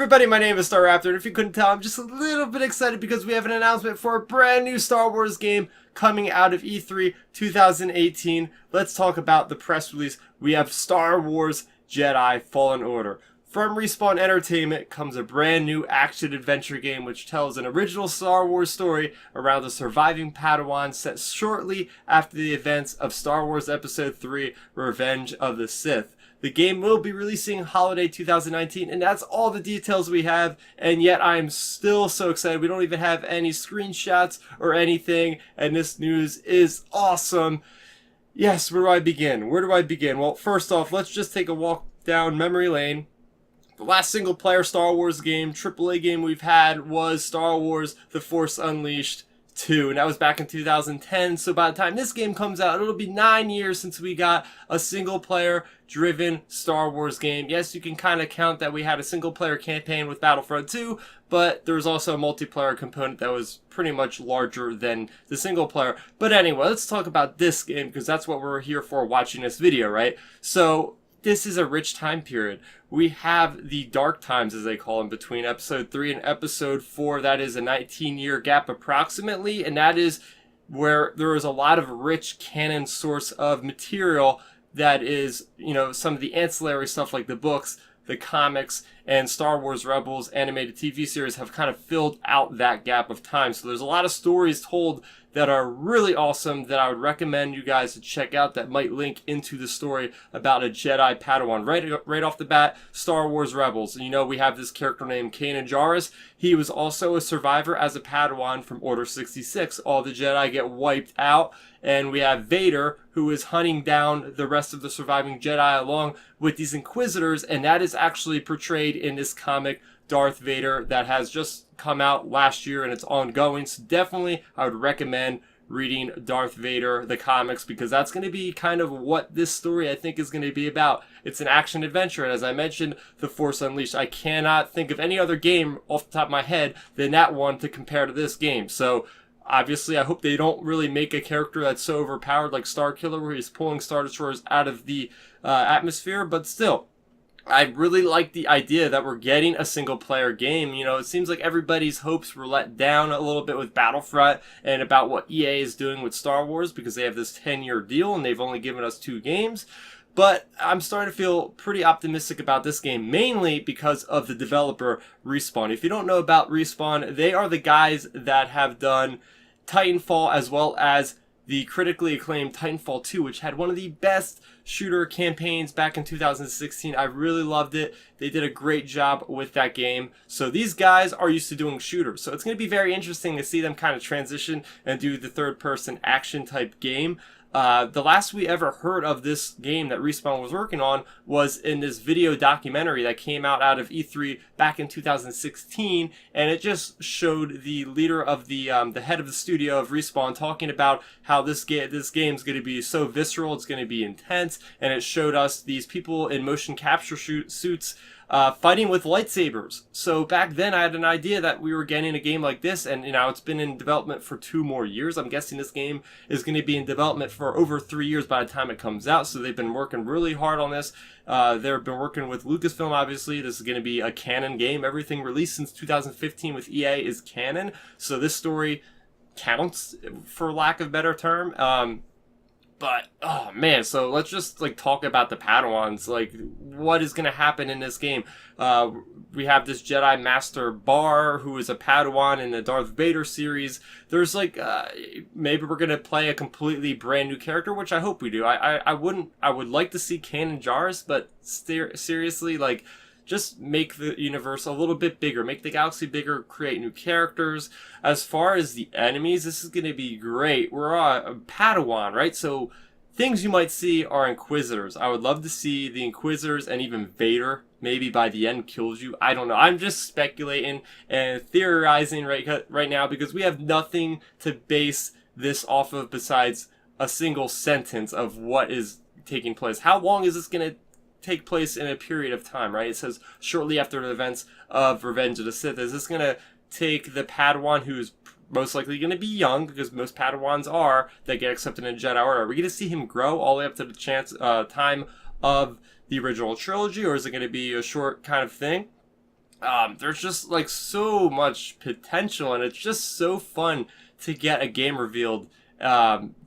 everybody, my name is Starrapter, and if you couldn't tell, I'm just a little bit excited because we have an announcement for a brand new Star Wars game coming out of E3 2018. Let's talk about the press release. We have Star Wars Jedi Fallen Order. From Respawn Entertainment comes a brand new action-adventure game which tells an original Star Wars story around a surviving Padawan set shortly after the events of Star Wars Episode 3, Revenge of the Sith. The game will be releasing holiday 2019, and that's all the details we have, and yet I am still so excited. We don't even have any screenshots or anything, and this news is awesome. Yes, where do I begin? Well, first off, let's just take a walk down memory lane. The last single-player Star Wars game, AAA game we've had was Star Wars The Force Unleashed 2, and that was back in 2010, so by the time this game comes out, it'll be 9 years since we got a single-player driven Star Wars game. Yes, you can kind of count that we had a single-player campaign with Battlefront 2, but there was also a multiplayer component that was pretty much larger than the single-player. But anyway, let's talk about this game, because that's what we're here for watching this video, right? So this is a rich time period. We have the dark times, as they call them, between Episode 3 and Episode 4. That is a 19-year gap approximately, and that is where there is a lot of rich canon source of material that is, some of the ancillary stuff like the books, the comics, and Star Wars Rebels animated TV series have kind of filled out that gap of time. So there's a lot of stories told that are really awesome that I would recommend you guys to check out that might link into the story about a Jedi Padawan. Right off the bat, Star Wars Rebels. We have this character named Kanan Jarrus. He was also a survivor as a Padawan from Order 66. All the Jedi get wiped out, and we have Vader, who is hunting down the rest of the surviving Jedi along with these Inquisitors, and that is actually portrayed in this comic, Darth Vader, that has just come out last year and it's ongoing. So definitely I would recommend reading Darth Vader, the comics, because that's going to be kind of what this story I think is going to be about. It's an action adventure, and as I mentioned, The Force Unleashed. I cannot think of any other game off the top of my head than that one to compare to this game. So obviously, I hope they don't really make a character that's so overpowered like Starkiller, where he's pulling Star Destroyers out of the atmosphere, but still, I really like the idea that we're getting a single-player game. It seems like everybody's hopes were let down a little bit with Battlefront and about what EA is doing with Star Wars because they have this 10-year deal and they've only given us 2 games. But I'm starting to feel pretty optimistic about this game, mainly because of the developer, Respawn. If you don't know about Respawn, they are the guys that have done Titanfall as well as the critically acclaimed Titanfall 2, which had one of the best shooter campaigns back in 2016. I really loved it. They did a great job with that game. So these guys are used to doing shooters. So it's going to be very interesting to see them kind of transition and do the third-person action type game. The last we ever heard of this game that Respawn was working on was in this video documentary that came out of E3 back in 2016, and it just showed the leader of the head of the studio of Respawn talking about how this game's going to be so visceral, it's going to be intense, and it showed us these people in motion capture suits fighting with lightsabers. So back then I had an idea that we were getting a game like this, and it's been in development for 2 more years. I'm guessing this game is going to be in development for over 3 years by the time it comes out. So they've been working really hard on this. They've been working with Lucasfilm, obviously. This is going to be a canon game. Everything released since 2015 with EA is canon. So this story counts, for lack of a better term. But, oh man, so let's just talk about the Padawans. What is going to happen in this game? We have this Jedi Master Bar, who is a Padawan in the Darth Vader series. There's maybe we're going to play a completely brand new character, which I hope we do. I would like to see Kanan Jarrus, but seriously, just make the universe a little bit bigger, make the galaxy bigger, create new characters. As far as the enemies, this is going to be great. We're a Padawan, right? So things you might see are Inquisitors. I would love to see the Inquisitors and even Vader maybe by the end kills you. I don't know. I'm just speculating and theorizing right now because we have nothing to base this off of besides a single sentence of what is taking place. How long is this going to take place in a period of time, right? It says shortly after the events of Revenge of the Sith. Is this going to take the Padawan who's most likely going to be young, because most Padawans are, that get accepted in Jedi Order? Are we going to see him grow all the way up to the time of the original trilogy, or is it going to be a short kind of thing? there's just like so much potential, and it's just so fun to get a game revealed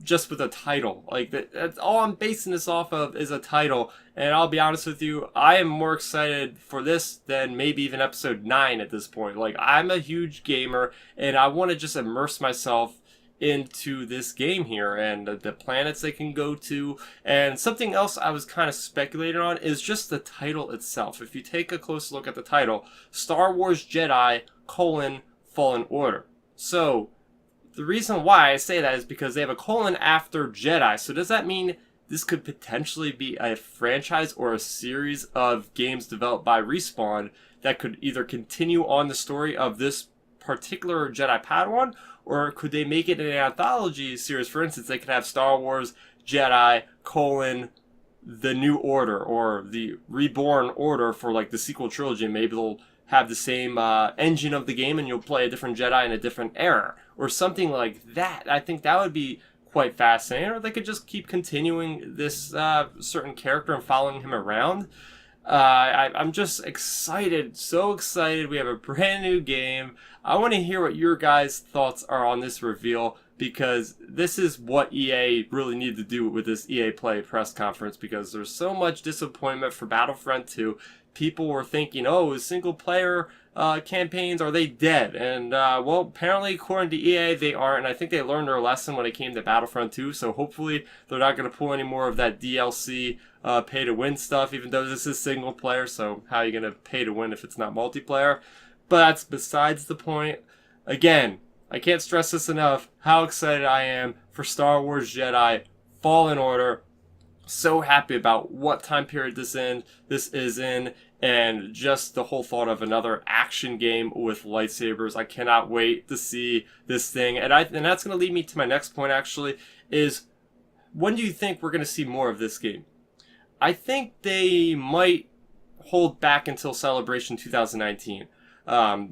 just with a title. Like that's all I'm basing this off of is a title. And I'll be honest with you, I am more excited for this than maybe even episode 9 at this point. Like, I'm a huge gamer, and I want to just immerse myself into this game here and the planets they can go to. And something else I was kind of speculating on is just the title itself. If you take a close look at the title, Star Wars Jedi: Fallen Order. So the reason why I say that is because they have a colon after Jedi. So does that mean this could potentially be a franchise or a series of games developed by Respawn that could either continue on the story of this particular Jedi Padawan, or could they make it an anthology series? For instance, they could have Star Wars Jedi: The New Order, or the Reborn Order for like the sequel trilogy. Maybe they'll have the same engine of the game and you'll play a different Jedi in a different era, or something like that. I think that would be quite fascinating. Or they could just keep continuing this certain character and following him around. I'm just excited, so excited. We have a brand new game. I want to hear what your guys' thoughts are on this reveal, because this is what EA really needed to do with this EA Play press conference, because there's so much disappointment for Battlefront 2. People were thinking, oh, single player campaigns, are they dead? And well, apparently according to EA they aren't, and I think they learned their lesson when it came to Battlefront 2, so hopefully they're not going to pull any more of that DLC pay to win stuff, even though this is single player. So how are you going to pay to win if it's not multiplayer? But that's besides the point. Again, I can't stress this enough, how excited I am for Star Wars Jedi Fallen Order. So happy about what time period this is in, and just the whole thought of another action game with lightsabers. I cannot wait to see this thing. And that's going to lead me to my next point, actually, is when do you think we're going to see more of this game? I think they might hold back until Celebration 2019,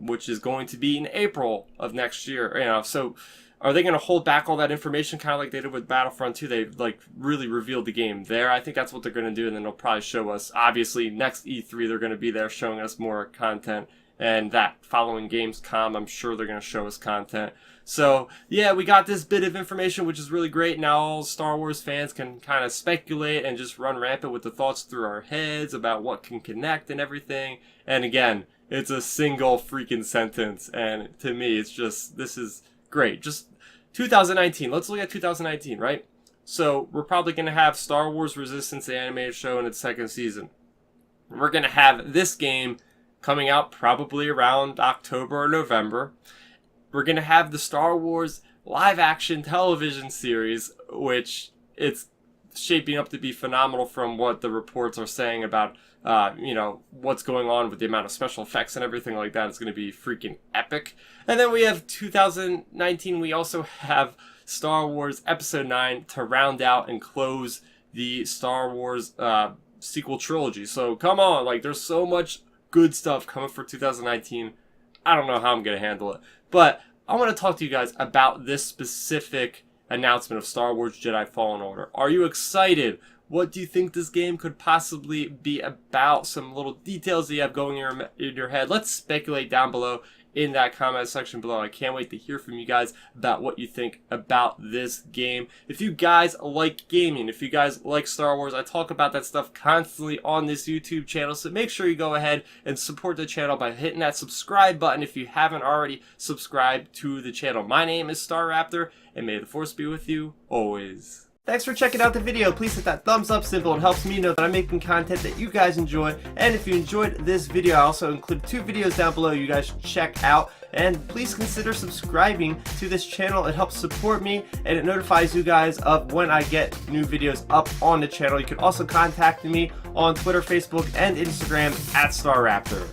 which is going to be in April of next year. So are they going to hold back all that information, kind of like they did with Battlefront 2? They like really revealed the game there. I think that's what they're going to do, and then they'll probably show us. Obviously, next E3 they're going to be there showing us more content, and that following Gamescom, I'm sure they're going to show us content. So yeah, we got this bit of information, which is really great. Now all Star Wars fans can kind of speculate and just run rampant with the thoughts through our heads about what can connect and everything. And again, it's a single freaking sentence, and to me, it's just, this is great. Just 2019. Let's look at 2019, right? So we're probably going to have Star Wars Resistance, the animated show, in its second season. We're going to have this game coming out probably around October or November. We're going to have the Star Wars live-action television series, which it's shaping up to be phenomenal from what the reports are saying about, what's going on with the amount of special effects and everything like that. It's going to be freaking epic. And then we have 2019, we also have Star Wars Episode 9 to round out and close the Star Wars sequel trilogy. So come on, like there's so much good stuff coming for 2019. I don't know how I'm going to handle it. But I want to talk to you guys about this specific announcement of Star Wars Jedi Fallen Order. Are you excited? What do you think this game could possibly be about? Some little details that you have going in your head. Let's speculate down below in that comment section below. I can't wait to hear from you guys about what you think about this game. If you guys like gaming, if you guys like Star Wars, I talk about that stuff constantly on this YouTube channel, so make sure you go ahead and support the channel by hitting that subscribe button if you haven't already subscribed to the channel. My name is Starrapter, and may the Force be with you always. Thanks for checking out the video. Please hit that thumbs up symbol. It helps me know that I'm making content that you guys enjoy. And if you enjoyed this video, I also included 2 videos down below you guys should check out. And please consider subscribing to this channel. It helps support me, and it notifies you guys of when I get new videos up on the channel. You can also contact me on Twitter, Facebook, and Instagram at Starrapter.